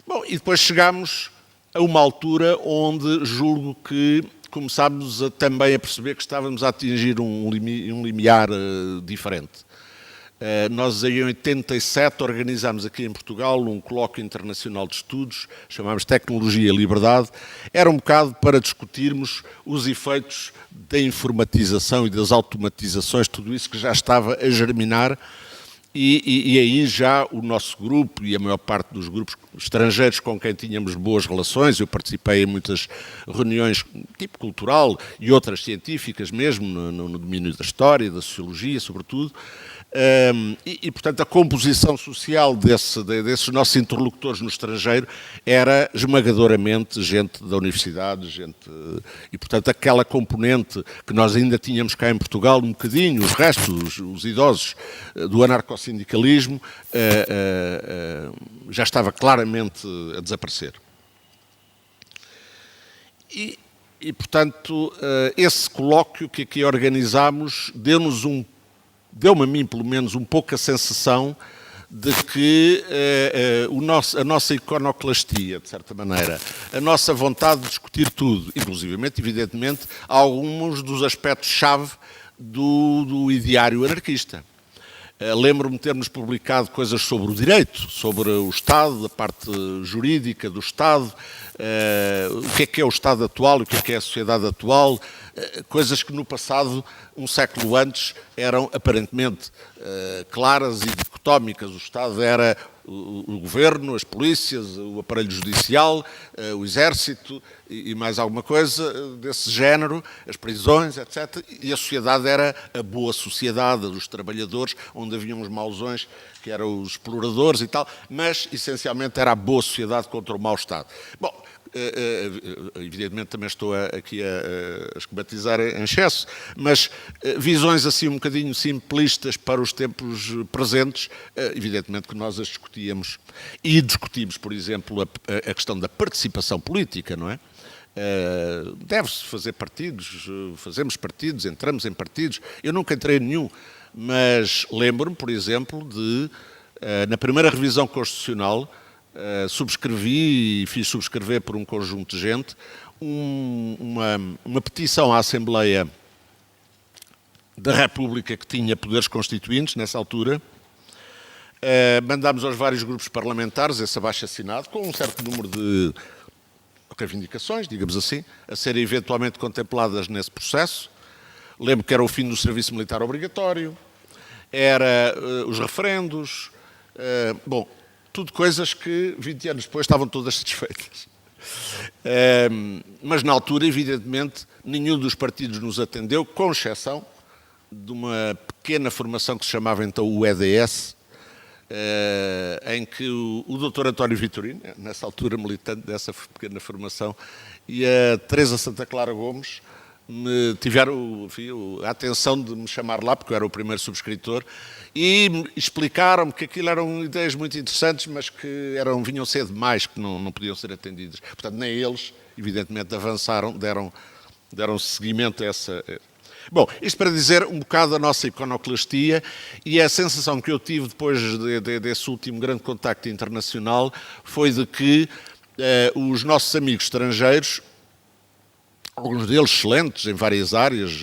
Bom, e depois chegámos a uma altura onde julgo que começámos também a perceber que estávamos a atingir um limiar diferente. Nós, em 87, organizámos aqui em Portugal um colóquio internacional de estudos, chamámos Tecnologia e Liberdade. Era um bocado para discutirmos os efeitos da informatização e das automatizações, tudo isso que já estava a germinar. E aí já o nosso grupo e a maior parte dos grupos estrangeiros com quem tínhamos boas relações, eu participei em muitas reuniões tipo cultural e outras científicas mesmo, no domínio da história, da sociologia, sobretudo, portanto, a composição social desses nossos interlocutores no estrangeiro era esmagadoramente gente da universidade, e, portanto, aquela componente que nós ainda tínhamos cá em Portugal um bocadinho, os restos, os idosos do anarcossindicalismo, já estava claramente a desaparecer. E portanto, esse colóquio que aqui organizámos deu-me a mim, pelo menos, um pouco a sensação de que a nossa iconoclastia, de certa maneira, a nossa vontade de discutir tudo, inclusivamente, evidentemente, alguns dos aspectos-chave do ideário anarquista. Lembro-me de termos publicado coisas sobre o direito, sobre o Estado, a parte jurídica do Estado, o que é o Estado atual, o que é a sociedade atual, coisas que no passado, um século antes, eram aparentemente claras e dicotómicas. O Estado era o governo, as polícias, o aparelho judicial, o exército e mais alguma coisa desse género, as prisões, etc. E a sociedade era a boa sociedade, a dos trabalhadores, onde havia uns mauzões que eram os exploradores e tal, mas essencialmente era a boa sociedade contra o mau Estado. Bom, evidentemente também estou aqui a esquematizar em excesso, mas visões assim um bocadinho simplistas para os tempos presentes, evidentemente que nós as discutíamos. E discutimos, por exemplo, a questão da participação política, não é? Deve-se fazer partidos, fazemos partidos, entramos em partidos. Eu nunca entrei em nenhum, mas lembro-me, por exemplo, de, na primeira revisão constitucional, subscrevi e fiz subscrever por um conjunto de gente uma petição à Assembleia da República que tinha poderes constituintes nessa altura. Mandámos aos vários grupos parlamentares esse abaixo-assinado com um certo número de reivindicações, digamos assim, a serem eventualmente contempladas nesse processo. Lembro que era o fim do serviço militar obrigatório, era os referendos, bom, tudo coisas que 20 anos depois estavam todas satisfeitas. Mas na altura, evidentemente, nenhum dos partidos nos atendeu, com exceção de uma pequena formação que se chamava então o EDS, em que o Dr. António Vitorino, nessa altura militante dessa pequena formação, e a Teresa Santa Clara Gomes tiveram a atenção de me chamar lá, porque eu era o primeiro subscritor, e explicaram-me que aquilo eram ideias muito interessantes, mas que vinham cedo demais, que não podiam ser atendidas. Portanto, nem eles, evidentemente, avançaram, deram seguimento a essa... Bom, isto para dizer um bocado da nossa iconoclastia e a sensação que eu tive depois desse último grande contacto internacional foi de que os nossos amigos estrangeiros, alguns deles excelentes em várias áreas,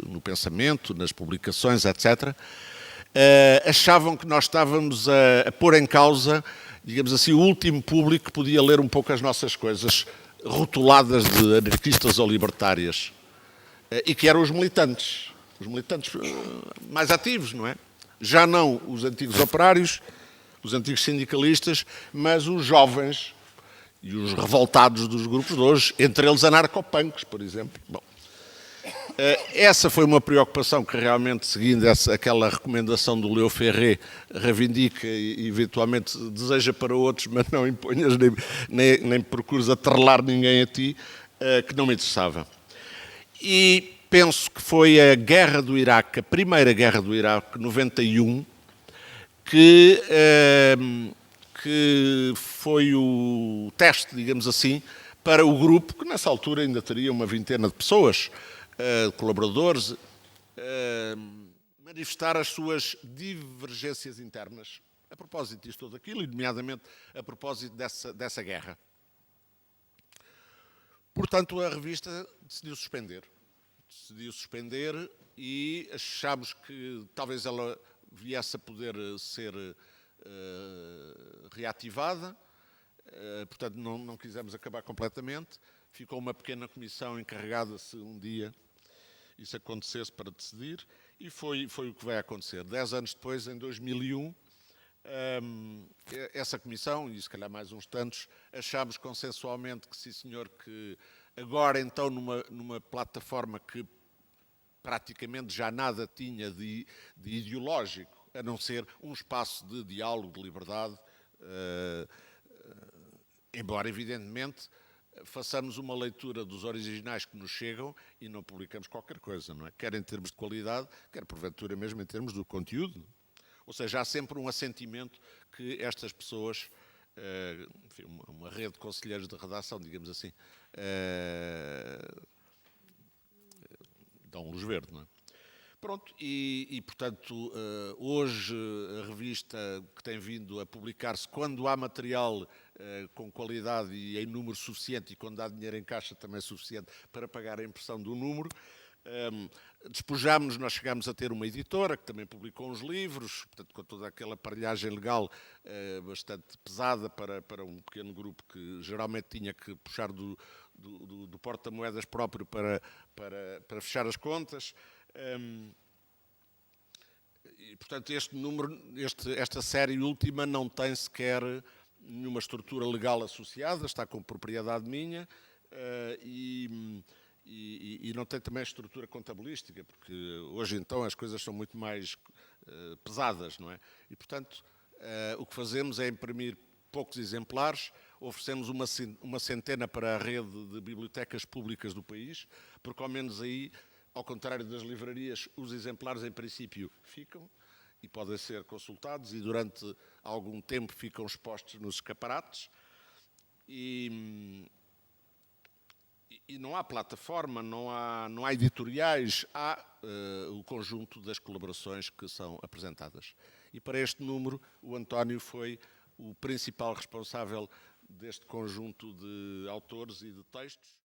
no pensamento, nas publicações, etc., achavam que nós estávamos a pôr em causa, digamos assim, o último público que podia ler um pouco as nossas coisas, rotuladas de anarquistas ou libertárias, e que eram os militantes mais ativos, não é? Já não os antigos operários, os antigos sindicalistas, mas os jovens e os revoltados dos grupos de hoje, entre eles anarcopunks, por exemplo. Bom, essa foi uma preocupação que realmente, seguindo aquela recomendação do Leo Ferré, reivindica e eventualmente deseja para outros, mas não imponhas nem procures atrelar ninguém a ti, que não me interessava. E penso que foi a guerra do Iraque, a primeira guerra do Iraque, 91, que foi o teste, digamos assim, para o grupo, que nessa altura ainda teria uma vintena de pessoas, colaboradores, manifestar as suas divergências internas, a propósito disto ou daquilo, e nomeadamente a propósito dessa guerra. Portanto, a revista decidiu suspender. Decidiu suspender e achámos que talvez ela viesse a poder ser reativada. Portanto, não quisemos acabar completamente. Ficou uma pequena comissão encarregada se um dia isso acontecesse para decidir, e foi o que vai acontecer. 10 anos depois, em 2001, essa comissão, e se calhar mais uns tantos, achámos consensualmente que sim senhor, que agora então numa plataforma que praticamente já nada tinha de ideológico, a não ser um espaço de diálogo, de liberdade, embora evidentemente façamos uma leitura dos originais que nos chegam e não publicamos qualquer coisa, não é? Quer em termos de qualidade, quer porventura mesmo em termos do conteúdo. Ou seja, há sempre um assentimento que estas pessoas, enfim, uma rede de conselheiros de redação, digamos assim, dão luz verde, não é? Pronto, portanto, hoje a revista que tem vindo a publicar-se, quando há material com qualidade e em número suficiente, e quando há dinheiro em caixa também suficiente para pagar a impressão do número, despojámos-nos, nós chegámos a ter uma editora que também publicou uns livros, portanto, com toda aquela aparelhagem legal bastante pesada para um pequeno grupo que geralmente tinha que puxar do porta-moedas próprio para fechar as contas. E, portanto, este número, esta série última não tem sequer nenhuma estrutura legal associada, está com propriedade minha e não tem também estrutura contabilística, porque hoje então as coisas são muito mais pesadas, não é? E, portanto, o que fazemos é imprimir poucos exemplares, oferecemos uma centena para a rede de bibliotecas públicas do país, porque ao menos aí, ao contrário das livrarias, os exemplares em princípio ficam e podem ser consultados e durante algum tempo ficam expostos nos escaparates. E não há plataforma, não há editoriais, há o conjunto das colaborações que são apresentadas. E para este número, o António foi o principal responsável deste conjunto de autores e de textos.